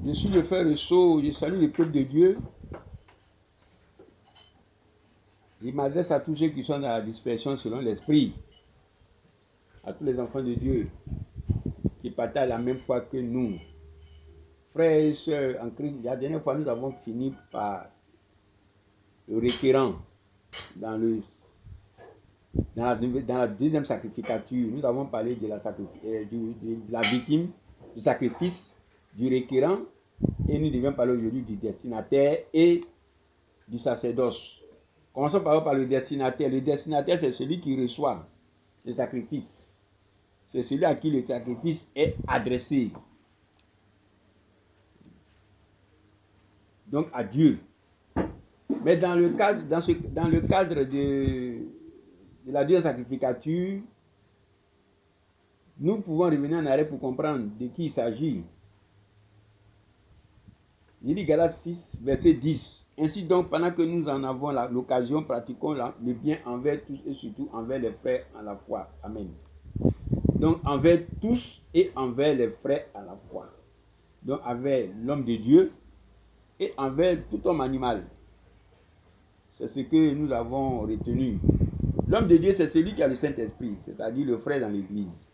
Je suis le frère Rousseau, je salue le peuple de Dieu. Je m'adresse à tous ceux qui sont dans la dispersion selon l'esprit, à tous les enfants de Dieu qui partagent la même foi que nous. Frères et sœurs en Christ, la dernière fois nous avons fini par le requérant dans la deuxième sacrificature. Nous avons parlé de la victime, du sacrifice, du requérant, et nous devions parler aujourd'hui du destinataire et du sacerdoce. Commençons par le destinataire. Le destinataire, c'est celui qui reçoit le sacrifice. C'est celui à qui le sacrifice est adressé. Donc à Dieu. Mais dans le cadre de la deuxième sacrificature, nous pouvons revenir en arrière pour comprendre de qui il s'agit. Il dit Galates 6, verset 10. Ainsi donc, pendant que nous en avons l'occasion, pratiquons le bien envers tous et surtout envers les frères en la foi. Amen. Donc, envers tous et envers les frères à la foi. Donc, envers l'homme de Dieu et envers tout homme animal. C'est ce que nous avons retenu. L'homme de Dieu, c'est celui qui a le Saint-Esprit, c'est-à-dire le frère dans l'Église.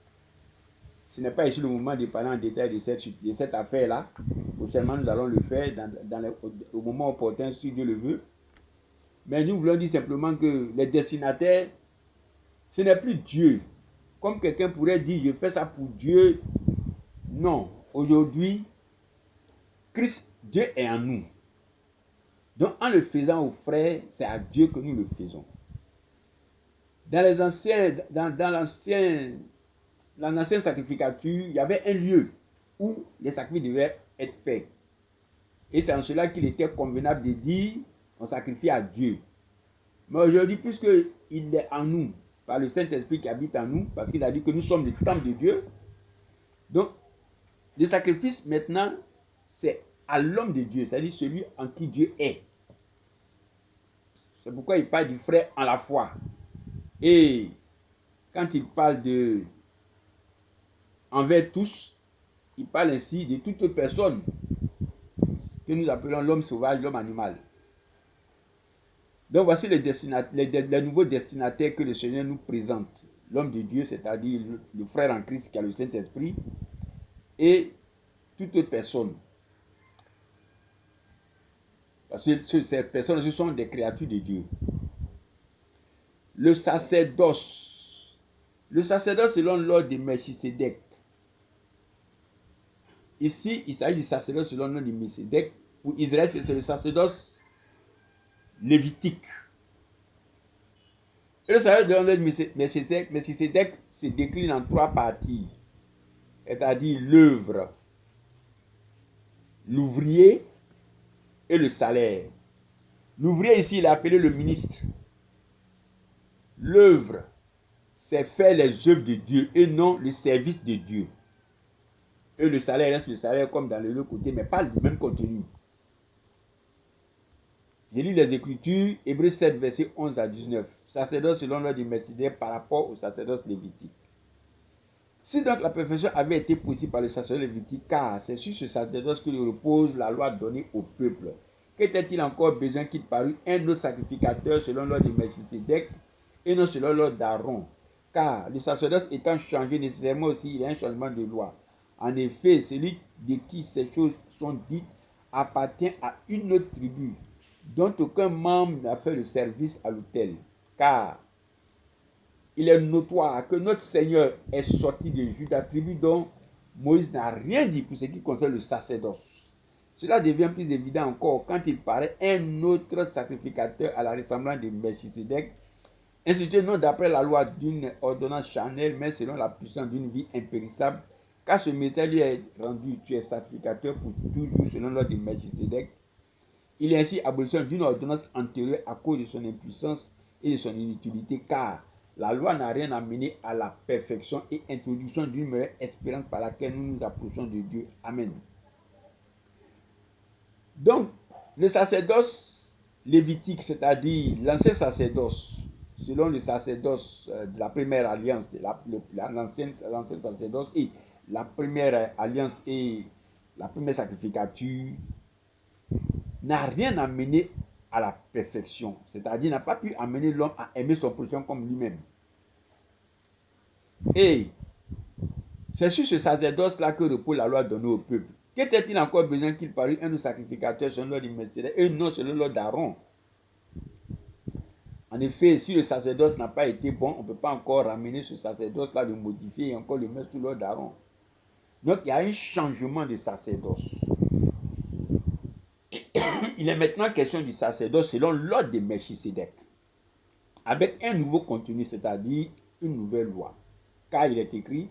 Ce n'est pas ici le moment de parler en détail de cette affaire-là. Prochainement, nous allons le faire au moment opportun, si Dieu le veut. Mais nous voulons dire simplement que les destinataires, ce n'est plus Dieu. Comme quelqu'un pourrait dire, je fais ça pour Dieu. Non. Aujourd'hui, Christ, Dieu est en nous. Donc, en le faisant aux frères, c'est à Dieu que nous le faisons. Dans l'ancienne sacrificature, il y avait un lieu où les sacrifices devaient être faits. Et c'est en cela qu'il était convenable de dire on sacrifie à Dieu. Mais aujourd'hui, puisqu'il est en nous, par le Saint-Esprit qui habite en nous, parce qu'il a dit que nous sommes le temple de Dieu, donc le sacrifice maintenant, c'est à l'homme de Dieu, c'est-à-dire celui en qui Dieu est. C'est pourquoi il parle du frère en la foi. Et quand il parle de envers tous, il parle ainsi de toute personne que nous appelons l'homme sauvage, l'homme animal. Donc voici les nouveaux destinataires que le Seigneur nous présente. L'homme de Dieu, c'est-à-dire le frère en Christ qui a le Saint-Esprit, et toute autre personne. Parce que ces personnes, ce sont des créatures de Dieu. Le sacerdoce. Le sacerdoce selon l'ordre de Melchisédek. Ici, il s'agit du sacerdoce selon l'ordre de Melchisédek. Pour Israël, c'est le sacerdoce lévitique. Et le sacerdoce selon l'ordre de Melchisédek se décline en trois parties. C'est-à-dire l'œuvre, l'ouvrier et le salaire. L'ouvrier ici, il est appelé le ministre. L'œuvre, c'est faire les œuvres de Dieu et non le service de Dieu. Et le salaire reste le salaire comme dans le côté, mais pas le même contenu. J'ai lu les Écritures, Hébreux 7, versets 11 à 19. Sacerdoce selon l'ordre de Melchisédek par rapport au sacerdoce lévitique. Si donc la perfection avait été possible par le sacerdoce lévitique, car c'est sur ce sacerdoce que repose la loi donnée au peuple, qu'était-il encore besoin qu'il parût un autre sacrificateur selon l'ordre de Melchisédek et non selon l'ordre d'Aaron? Car le sacerdoce étant changé nécessairement aussi, il y a un changement de loi. En effet, celui de qui ces choses sont dites appartient à une autre tribu, dont aucun membre n'a fait le service à l'autel. Car il est notoire que notre Seigneur est sorti de Juda, tribu dont Moïse n'a rien dit pour ce qui concerne le sacerdoce. Cela devient plus évident encore quand il paraît un autre sacrificateur à la ressemblance de Melchisédek, institué non d'après la loi d'une ordonnance charnelle, mais selon la puissance d'une vie impérissable, car ce métal lui est rendu, tu es sacrificateur pour toujours selon l'ordre de Melchisédek. Il est ainsi abolition d'une ordonnance antérieure à cause de son impuissance et de son inutilité, car la loi n'a rien amené à la perfection et introduction d'une meilleure espérance par laquelle nous nous approchons de Dieu. Amen. Donc, le sacerdoce lévitique, c'est-à-dire l'ancien sacerdoce, selon le sacerdoce de la première alliance, l'ancien sacerdoce et la première alliance et la première sacrificature, n'a rien amené à la perfection. C'est-à-dire n'a pas pu amener l'homme à aimer son prochain comme lui-même. Et c'est sur ce sacerdoce-là que repose la loi donnée au peuple. Qu'était-il encore besoin qu'il parût un sacrificateur selon l'ordre du Melchizedek et non selon l'ordre d'Aaron? En effet, si le sacerdoce n'a pas été bon, on ne peut pas encore ramener ce sacerdoce-là, le modifier et encore le mettre sous l'ordre d'Aaron. Donc il y a un changement de sacerdoce. Il est maintenant question du sacerdoce selon l'ordre de Melchizedek, avec un nouveau contenu, c'est-à-dire une nouvelle loi. Car il est écrit,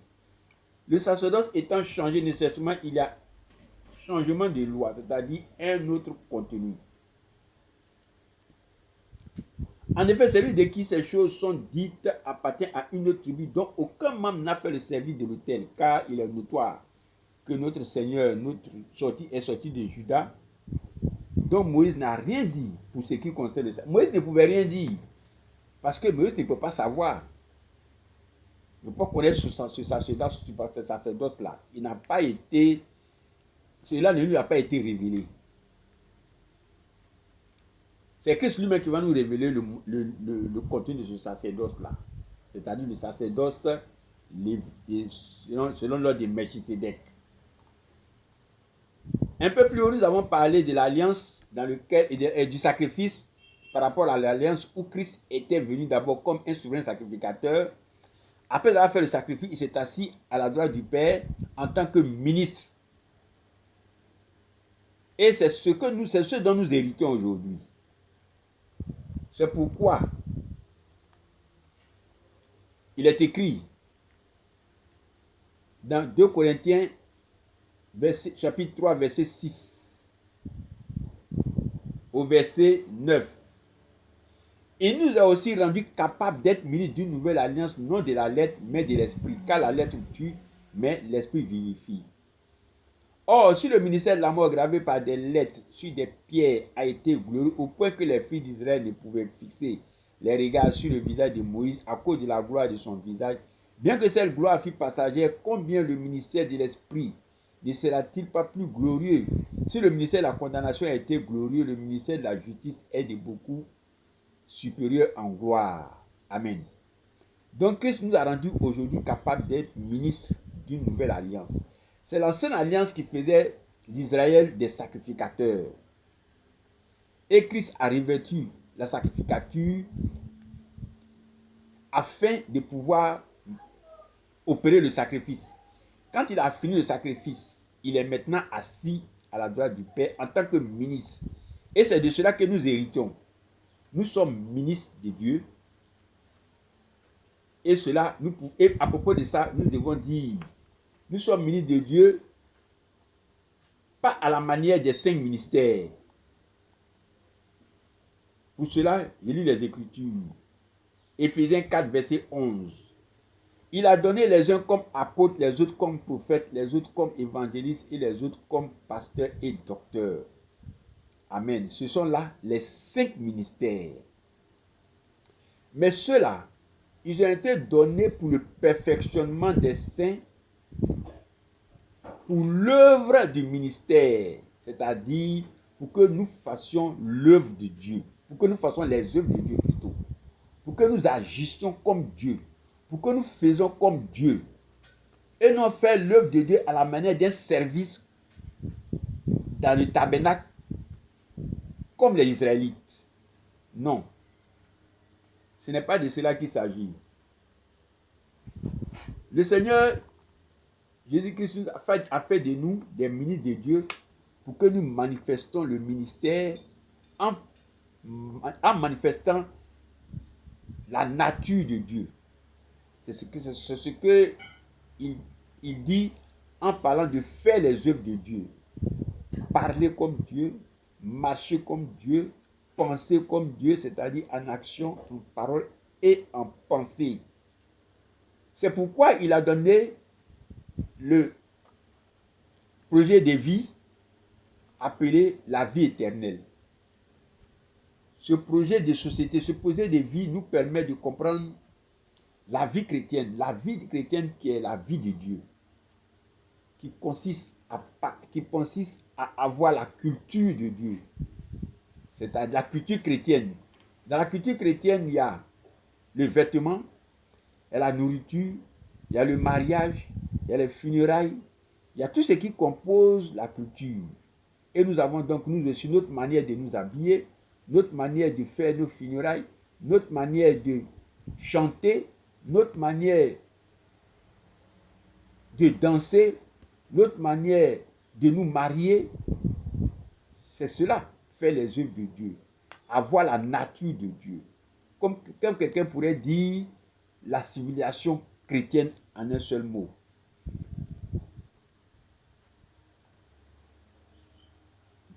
le sacerdoce étant changé nécessairement, il y a changement de loi, c'est-à-dire un autre contenu. En effet, celui de qui ces choses sont dites appartient à une autre tribu dont aucun membre n'a fait le service de l'autel, car il est notoire que notre Seigneur, est sorti de Juda, dont Moïse n'a rien dit pour ce qui concerne le sacerdoce. Moïse ne pouvait rien dire, parce que Moïse ne peut pas savoir. Il ne peut pas connaître ce sacerdoce-là. Il n'a pas été, cela ne lui a pas été révélé. C'est Christ lui-même qui va nous révéler le contenu de ce sacerdoce-là. C'est-à-dire le sacerdoce selon l'ordre de Melchizedek. Un peu plus haut, nous avons parlé de l'alliance dans lequel et du sacrifice par rapport à l'alliance où Christ était venu d'abord comme un souverain sacrificateur. Après avoir fait le sacrifice, il s'est assis à la droite du Père en tant que ministre. Et c'est ce dont nous héritons aujourd'hui. C'est pourquoi il est écrit dans 2 Corinthiens chapitre 3 verset 6 au verset 9. Il nous a aussi rendu capables d'être ministres d'une nouvelle alliance, non de la lettre, mais de l'esprit. Car la lettre tue, mais l'esprit vivifie. Or, si le ministère de la mort gravé par des lettres sur des pierres a été glorieux au point que les filles d'Israël ne pouvaient fixer les regards sur le visage de Moïse à cause de la gloire de son visage, bien que cette gloire fût passagère, combien le ministère de l'esprit ne sera-t-il pas plus glorieux? Si le ministère de la condamnation a été glorieux, le ministère de la justice est de beaucoup supérieur en gloire. Amen. Donc Christ nous a rendus aujourd'hui capables d'être ministres d'une nouvelle alliance. C'est l'ancienne alliance qui faisait d'Israël des sacrificateurs. Et Christ a revêtu la sacrificature afin de pouvoir opérer le sacrifice. Quand il a fini le sacrifice, il est maintenant assis à la droite du Père en tant que ministre. Et c'est de cela que nous héritons. Nous sommes ministres de Dieu. Et à propos de ça, nous devons dire, nous sommes ministres de Dieu, pas à la manière des 5 ministères. Pour cela, je lis les Écritures. Éphésiens 4, verset 11. Il a donné les uns comme apôtres, les autres comme prophètes, les autres comme évangélistes et les autres comme pasteurs et docteurs. Amen. Ce sont là les 5 ministères. Mais ceux-là, ils ont été donnés pour le perfectionnement des saints, pour l'œuvre du ministère, c'est-à-dire pour que nous fassions l'œuvre de Dieu, pour que nous fassions les œuvres de Dieu plutôt, pour que nous agissions comme Dieu, pour que nous faisons comme Dieu, et non faire l'œuvre de Dieu à la manière d'un service dans le tabernacle, comme les Israélites. Non. Ce n'est pas de cela qu'il s'agit. Le Seigneur Jésus-Christ a fait de nous des ministres de Dieu pour que nous manifestons le ministère en manifestant la nature de Dieu. C'est ce que il dit en parlant de faire les œuvres de Dieu. Parler comme Dieu, marcher comme Dieu, penser comme Dieu, c'est-à-dire en action, en parole et en pensée. C'est pourquoi il a donné le projet de vie appelé la vie éternelle. Ce projet de société, ce projet de vie nous permet de comprendre la vie chrétienne qui est la vie de Dieu, qui consiste qui consiste à avoir la culture de Dieu. C'est-à-dire la culture chrétienne. Dans la culture chrétienne, il y a le vêtement, il y a la nourriture, il y a le mariage, il y a les funérailles, il y a tout ce qui compose la culture. Et nous avons donc, nous aussi, notre manière de nous habiller, notre manière de faire nos funérailles, notre manière de chanter, notre manière de danser, notre manière de nous marier. C'est cela, faire les œuvres de Dieu. Avoir la nature de Dieu. Comme quelqu'un pourrait dire la civilisation chrétienne en un seul mot.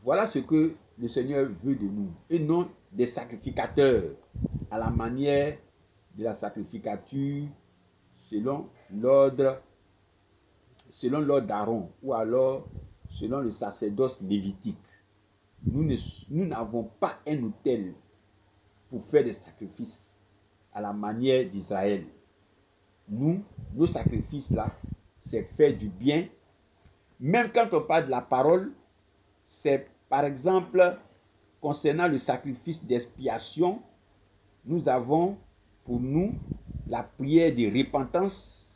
Voilà ce que le Seigneur veut de nous, et non des sacrificateurs, à la manière de la sacrificature selon l'ordre d'Aaron, ou alors selon le sacerdoce lévitique. Nous n'avons pas un autel pour faire des sacrifices à la manière d'Israël. Nos sacrifices là, c'est faire du bien. Même quand on parle de la parole, c'est par exemple concernant le sacrifice d'expiation, nous avons pour nous la prière de repentance,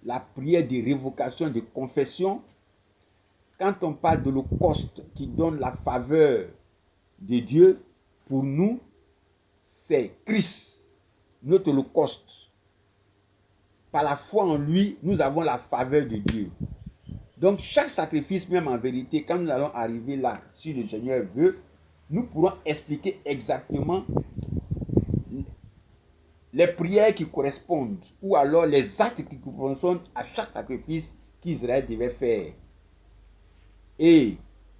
la prière de révocation, de confession. Quand on parle de l'Holocauste qui donne la faveur de Dieu, pour nous, c'est Christ, notre Holocauste. Par la foi en lui, nous avons la faveur de Dieu. Donc chaque sacrifice, même en vérité, quand nous allons arriver là, si le Seigneur veut, nous pourrons expliquer exactement les prières qui correspondent, ou alors les actes qui correspondent à chaque sacrifice qu'Israël devait faire. Et,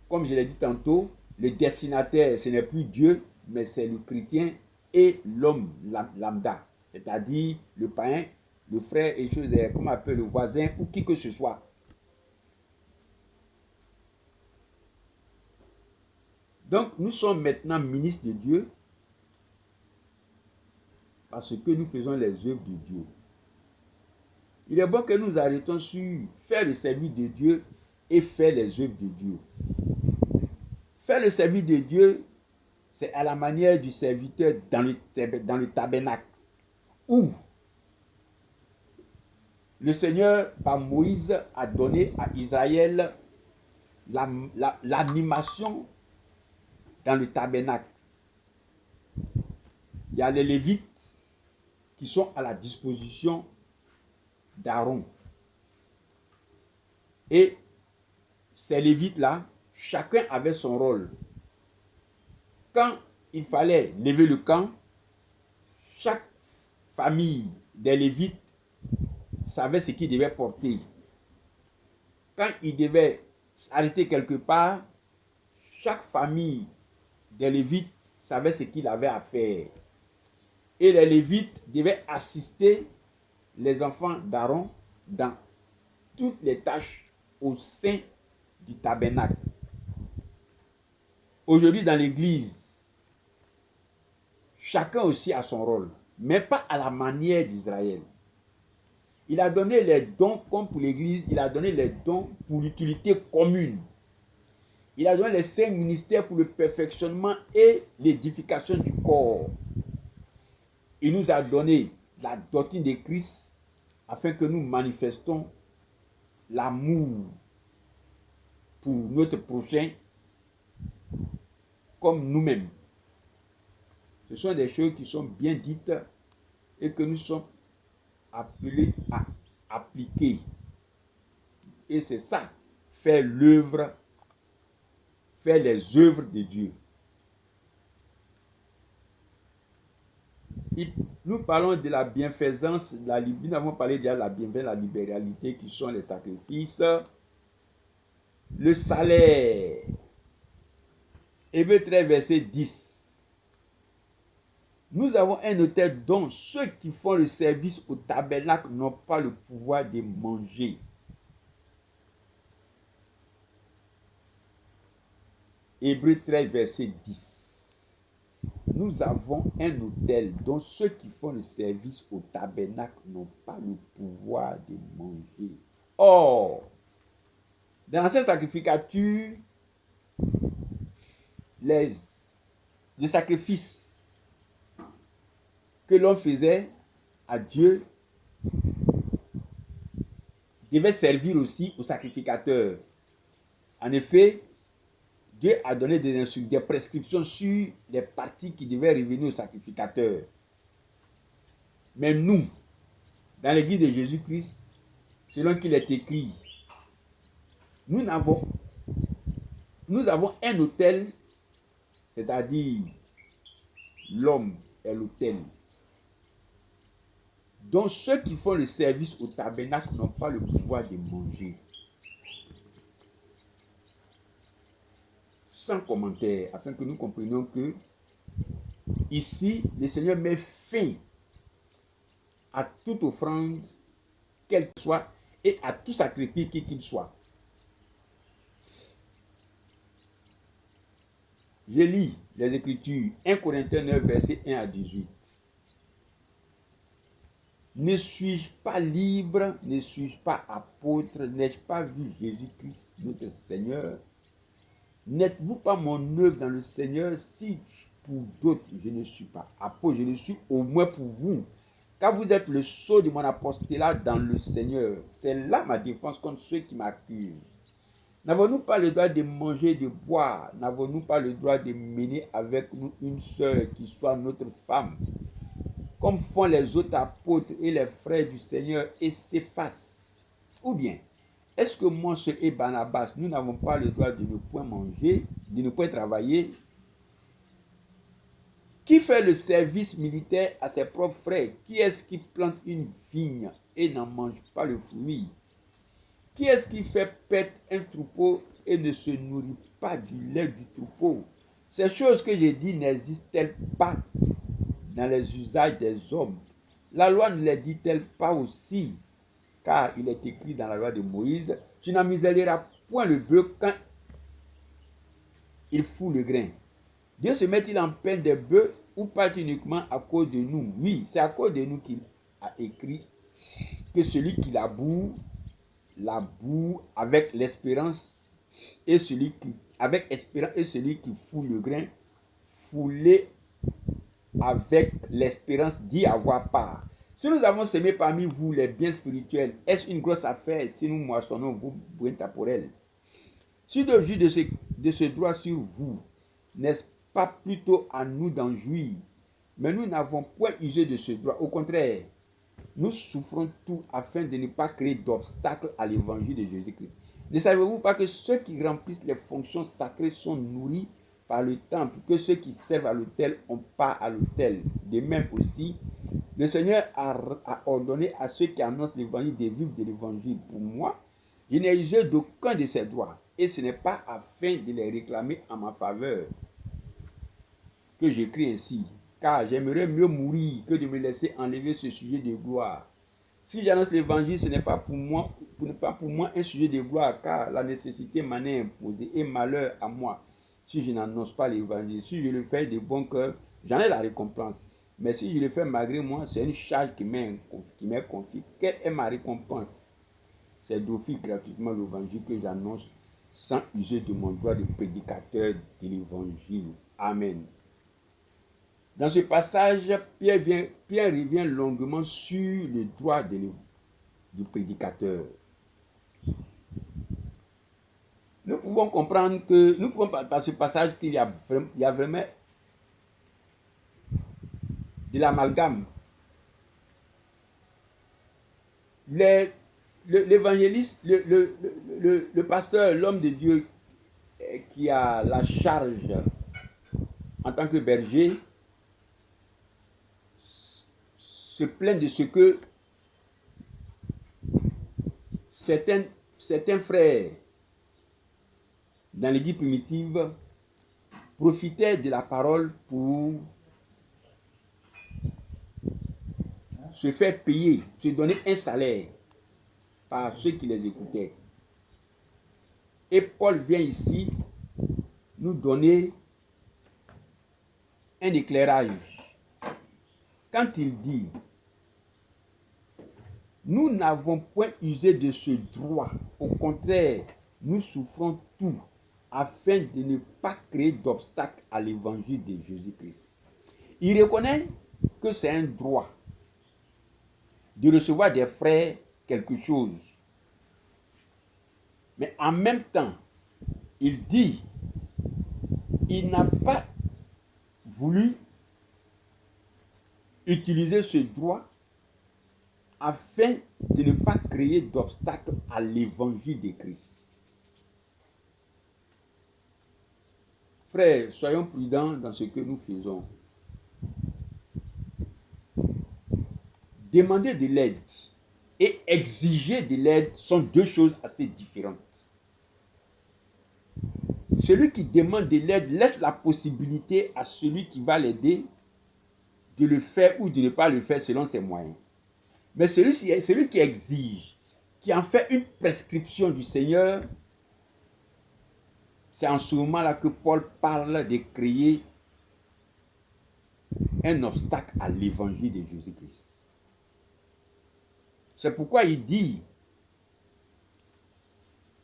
comme je l'ai dit tantôt, le destinataire, ce n'est plus Dieu, mais c'est le chrétien et l'homme lambda, c'est-à-dire le païen, le frère et chose, comme on appelle le voisin, ou qui que ce soit. Donc, nous sommes maintenant ministres de Dieu parce que nous faisons les œuvres de Dieu. Il est bon que nous arrêtons sur faire le service de Dieu et faire les œuvres de Dieu. Faire le service de Dieu, c'est à la manière du serviteur dans le tabernacle, où le Seigneur, par Moïse, a donné à Israël l'animation dans le tabernacle. Il y a les Lévites qui sont à la disposition d'Aaron. Et ces Lévites-là, chacun avait son rôle. Quand il fallait lever le camp, chaque famille des Lévites savait ce qu'il devait porter. Quand il devait s'arrêter quelque part, chaque famille des Lévites savait ce qu'il avait à faire. Et les Lévites devaient assister les enfants d'Aaron dans toutes les tâches au sein du tabernacle. Aujourd'hui, dans l'église, chacun aussi a son rôle, mais pas à la manière d'Israël. Il a donné les dons comme pour l'église, il a donné les dons pour l'utilité commune. Il a donné les 5 ministères pour le perfectionnement et l'édification du corps. Il nous a donné la doctrine de Christ afin que nous manifestons l'amour pour notre prochain comme nous-mêmes. Ce sont des choses qui sont bien dites et que nous sommes appelés à appliquer. Et c'est ça, faire l'œuvre, faire les œuvres de Dieu. Nous parlons de la bienfaisance, nous avons parlé déjà de la bienfaisance, la libéralité qui sont les sacrifices, le salaire. Hébreux 13, verset 10. Nous avons un autel dont ceux qui font le service au tabernacle n'ont pas le pouvoir de manger. Hébreux 13, verset 10. Nous avons un autel dont ceux qui font le service au tabernacle n'ont pas le pouvoir de manger. Or, Dans l'ancienne sacrificature, les sacrifices que l'on faisait à Dieu devaient servir aussi aux sacrificateurs. En effet, Dieu a donné des prescriptions sur les parties qui devaient revenir aux sacrificateurs. Mais nous, dans l'église de Jésus-Christ, selon qu'il est écrit, nous avons un autel, c'est-à-dire l'homme est l'autel, dont ceux qui font le service au tabernacle n'ont pas le pouvoir de manger. Sans commentaire, afin que nous comprenions que ici, le Seigneur met fin à toute offrande, quelle que soit, et à tout sacrifice qu'il soit. Je lis les Écritures, 1 Corinthiens 9, verset 1 à 18. Ne suis-je pas libre, ne suis-je pas apôtre, n'ai-je pas vu Jésus-Christ, notre Seigneur? N'êtes-vous pas mon œuvre dans le Seigneur? Si pour d'autres je ne suis pas apôtre, je le suis au moins pour vous, car vous êtes le sceau de mon apostolat dans le Seigneur. C'est là ma défense contre ceux qui m'accusent. N'avons-nous pas le droit de manger et de boire? N'avons-nous pas le droit de mener avec nous une sœur qui soit notre femme, comme font les autres apôtres et les frères du Seigneur et s'effacent? Ou bien, est-ce que moi, seul et Barnabas, nous n'avons pas le droit de ne point manger, de ne point travailler? Qui fait le service militaire à ses propres frères? Qui est-ce qui plante une vigne et n'en mange pas le fruit? Qui est-ce qui fait paître un troupeau et ne se nourrit pas du lait du troupeau? Ces choses que j'ai dit n'existent-elles pas dans les usages des hommes? La loi ne les dit-elle pas aussi? Car il est écrit dans la loi de Moïse, tu n'amuselleras point le bœuf quand il fout le grain. Dieu se met-il en peine des bœufs ou pas uniquement à cause de nous? Oui, c'est à cause de nous qu'il a écrit que celui qui laboure avec l'espérance, et celui qui fout le grain, foulé avec l'espérance d'y avoir part. Si nous avons semé parmi vous les biens spirituels, est-ce une grosse affaire si nous moissonnons vos biens temporels? Si Dieu joue de ce droit sur vous, n'est-ce pas plutôt à nous d'en jouir? Mais nous n'avons point usé de ce droit. Au contraire, nous souffrons tout afin de ne pas créer d'obstacles à l'évangile de Jésus-Christ. Ne savez-vous pas que ceux qui remplissent les fonctions sacrées sont nourris par le temple, que ceux qui servent à l'autel ont part à l'autel? De même aussi, le Seigneur a ordonné à ceux qui annoncent l'évangile de vivre de l'évangile. Pour moi, je n'ai usé d'aucun de ces droits, et ce n'est pas afin de les réclamer en ma faveur que j'écris ainsi, car j'aimerais mieux mourir que de me laisser enlever ce sujet de gloire. Si j'annonce l'évangile, ce n'est pas pour moi un sujet de gloire, car la nécessité m'en est imposée, et malheur à moi si je n'annonce pas l'évangile. Si je le fais de bon cœur, j'en ai la récompense. Mais si je le fais malgré moi, c'est une charge qui m'est confiée. Quelle est ma récompense? C'est d'offrir gratuitement l'évangile que j'annonce sans user de mon droit de prédicateur de l'évangile. Amen. Dans ce passage, Pierre revient longuement sur le droit du prédicateur. Nous pouvons comprendre par ce passage qu'il y a vraiment de l'amalgame. L'évangéliste, le pasteur, l'homme de Dieu qui a la charge en tant que berger, se plaint de ce que certains frères dans l'église primitive profitaient de la parole pour se faire payer, se donner un salaire par ceux qui les écoutaient. Et Paul vient ici nous donner un éclairage. Quand il dit, nous n'avons point usé de ce droit, au contraire, nous souffrons tout afin de ne pas créer d'obstacle à l'évangile de Jésus-Christ. Il reconnaît que c'est un droit de recevoir des frères quelque chose. Mais en même temps, il dit, il n'a pas voulu utiliser ce droit afin de ne pas créer d'obstacle à l'évangile de Christ. Frères, soyons prudents dans ce que nous faisons. Demander de l'aide et exiger de l'aide sont deux choses assez différentes. Celui qui demande de l'aide laisse la possibilité à celui qui va l'aider de le faire ou de ne pas le faire selon ses moyens. Mais celui qui exige, qui en fait une prescription du Seigneur, c'est en ce moment-là que Paul parle de créer un obstacle à l'évangile de Jésus-Christ. C'est pourquoi il dit,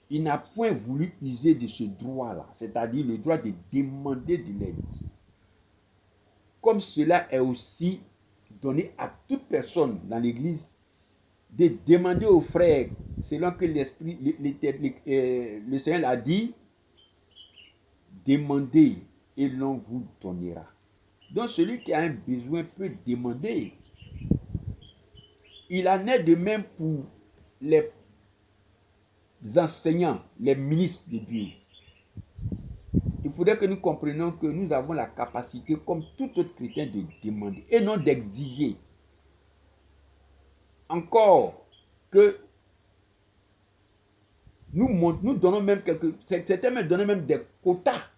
il n'a point voulu user de ce droit-là, c'est-à-dire le droit de demander de l'aide. Comme cela est aussi donné à toute personne dans l'Église, de demander aux frères, selon que l'Esprit, le Seigneur l'a dit, demandez et l'on vous donnera. Donc celui qui a un besoin peut demander. Il en est de même pour les enseignants, les ministres de Dieu. Il faudrait que nous comprenions que nous avons la capacité, comme tout autre chrétien, de demander et non d'exiger. Encore que nous donnons même certains me donnent même des quotas.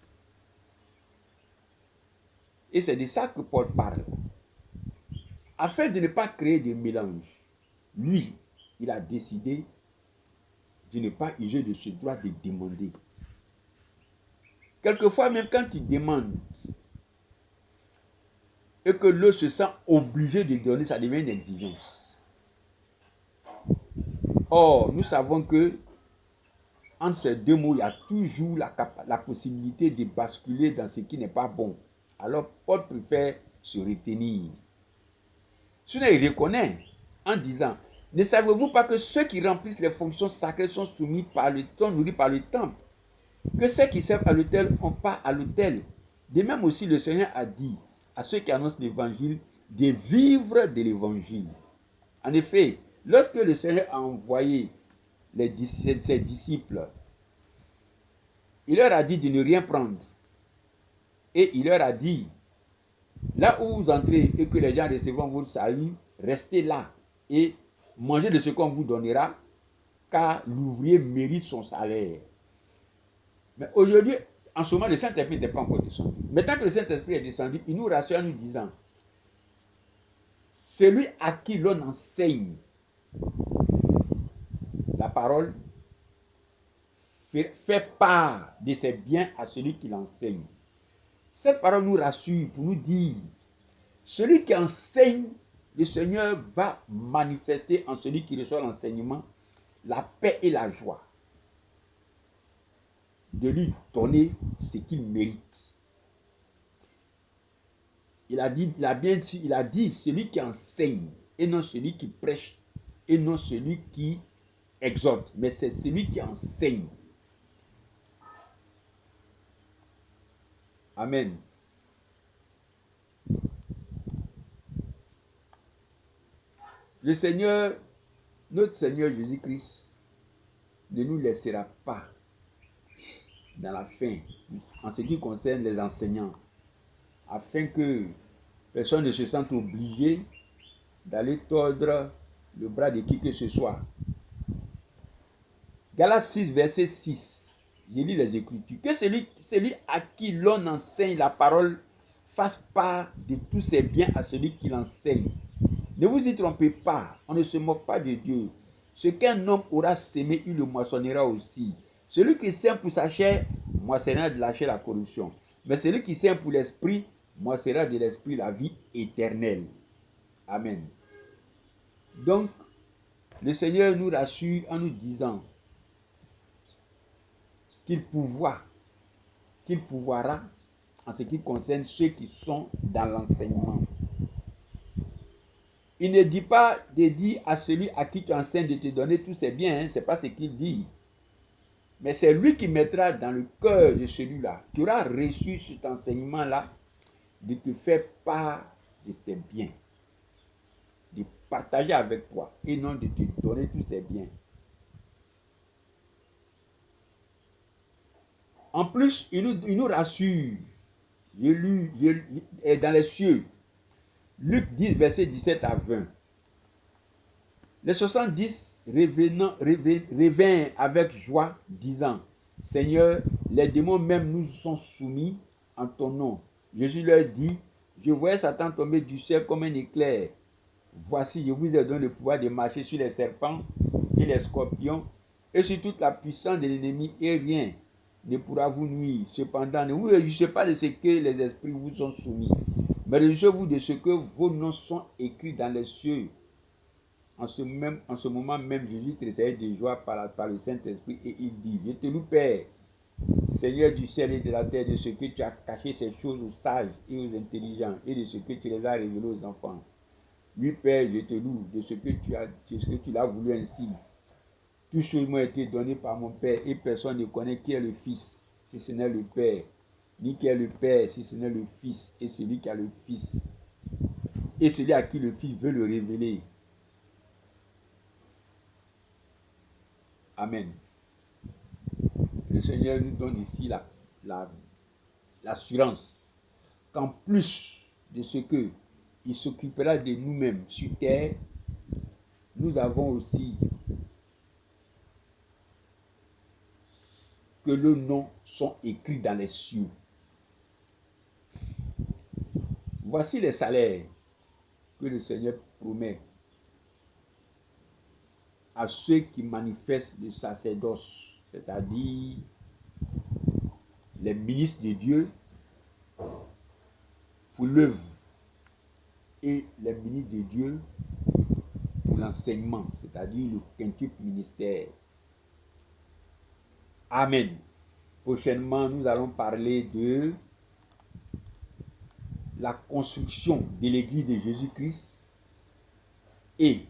Et c'est de ça que Paul parle. Afin de ne pas créer de mélange, lui, il a décidé de ne pas user de ce droit de demander. Quelquefois, même quand tu demandes et que l'autre se sent obligé de donner, ça devient une exigence. Or, nous savons que entre ces deux mots, il y a toujours la possibilité de basculer dans ce qui n'est pas bon. Alors, Paul préfère se retenir. Sinon, il reconnaît en disant, ne savez-vous pas que ceux qui remplissent les fonctions sacrées sont nourris par le temple, que ceux qui servent à l'autel ont part à l'autel. De même aussi, le Seigneur a dit à ceux qui annoncent l'évangile de vivre de l'évangile. En effet, lorsque le Seigneur a envoyé ses disciples, il leur a dit de ne rien prendre. Et il leur a dit, là où vous entrez et que les gens recevront votre salut, restez là et mangez de ce qu'on vous donnera, car l'ouvrier mérite son salaire. Mais aujourd'hui, en ce moment, le Saint-Esprit n'est pas encore descendu. Mais tant que le Saint-Esprit est descendu, il nous rassure en nous disant, celui à qui l'on enseigne la parole fait part de ses biens à celui qui l'enseigne. Cette parole nous rassure pour nous dire, celui qui enseigne, le Seigneur va manifester en celui qui reçoit l'enseignement la paix et la joie de lui donner ce qu'il mérite. Il a dit celui qui enseigne et non celui qui prêche et non celui qui exhorte, mais c'est celui qui enseigne. Amen. Le Seigneur, notre Seigneur Jésus-Christ, ne nous laissera pas dans la faim en ce qui concerne les enseignants, afin que personne ne se sente obligé d'aller tordre le bras de qui que ce soit. Galates 6, verset 6. Je lis les Écritures. Que celui à qui l'on enseigne la parole fasse part de tous ses biens à celui qui l'enseigne. Ne vous y trompez pas, on ne se moque pas de Dieu. Ce qu'un homme aura sémé, il le moissonnera aussi. Celui qui sème pour sa chair, moissonnera de la chair la corruption. Mais celui qui sème pour l'esprit, moissonnera de l'esprit la vie éternelle. Amen. Donc, le Seigneur nous rassure en nous disant, qu'il pourvoira en ce qui concerne ceux qui sont dans l'enseignement. Il ne dit pas de dire à celui à qui tu enseignes de te donner tous ses biens, ce n'est pas ce qu'il dit. Mais c'est lui qui mettra dans le cœur de celui-là, qui aura reçu cet enseignement-là, de te faire part de ses biens, de partager avec toi et non de te donner tous ses biens. En plus, il nous rassure. J'ai lu dans les cieux, Luc 10, verset 17 à 20. Les 70 revinrent avec joie, disant, Seigneur, les démons même nous sont soumis en ton nom. Jésus leur dit, je voyais Satan tomber du ciel comme un éclair. Voici, je vous ai donné le pouvoir de marcher sur les serpents et les scorpions et sur toute la puissance de l'ennemi, et rien ne pourra vous nuire. Cependant, ne vous réjouissez pas de ce que les esprits vous sont soumis, mais réjouissez-vous de ce que vos noms sont écrits dans les cieux. En ce moment même, Jésus tressaillait de joie par le Saint-Esprit, et il dit, je te loue, Père, Seigneur du ciel et de la terre, de ce que tu as caché ces choses aux sages et aux intelligents, et de ce que tu les as révélées aux enfants. Oui, Père, je te loue de ce que tu l'as voulu ainsi. Toutes choses m'ont été données par mon Père, et personne ne connaît qui est le Fils, si ce n'est le Père, ni qui est le Père, si ce n'est le Fils, et celui qui a le Fils, et celui à qui le Fils veut le révéler. Amen. Le Seigneur nous donne ici l'assurance qu'en plus de ce qu'il s'occupera de nous-mêmes sur terre, nous avons aussi que nos noms sont écrits dans les cieux. Voici les salaires que le Seigneur promet à ceux qui manifestent le sacerdoce, c'est-à-dire les ministres de Dieu pour l'œuvre et les ministres de Dieu pour l'enseignement, c'est-à-dire le quintuple ministère. Amen. Prochainement, nous allons parler de la construction de l'église de Jésus-Christ et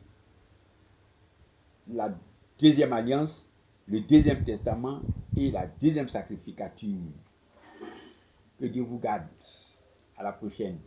la deuxième alliance, le deuxième testament et la deuxième sacrificature. Que Dieu vous garde. À la prochaine.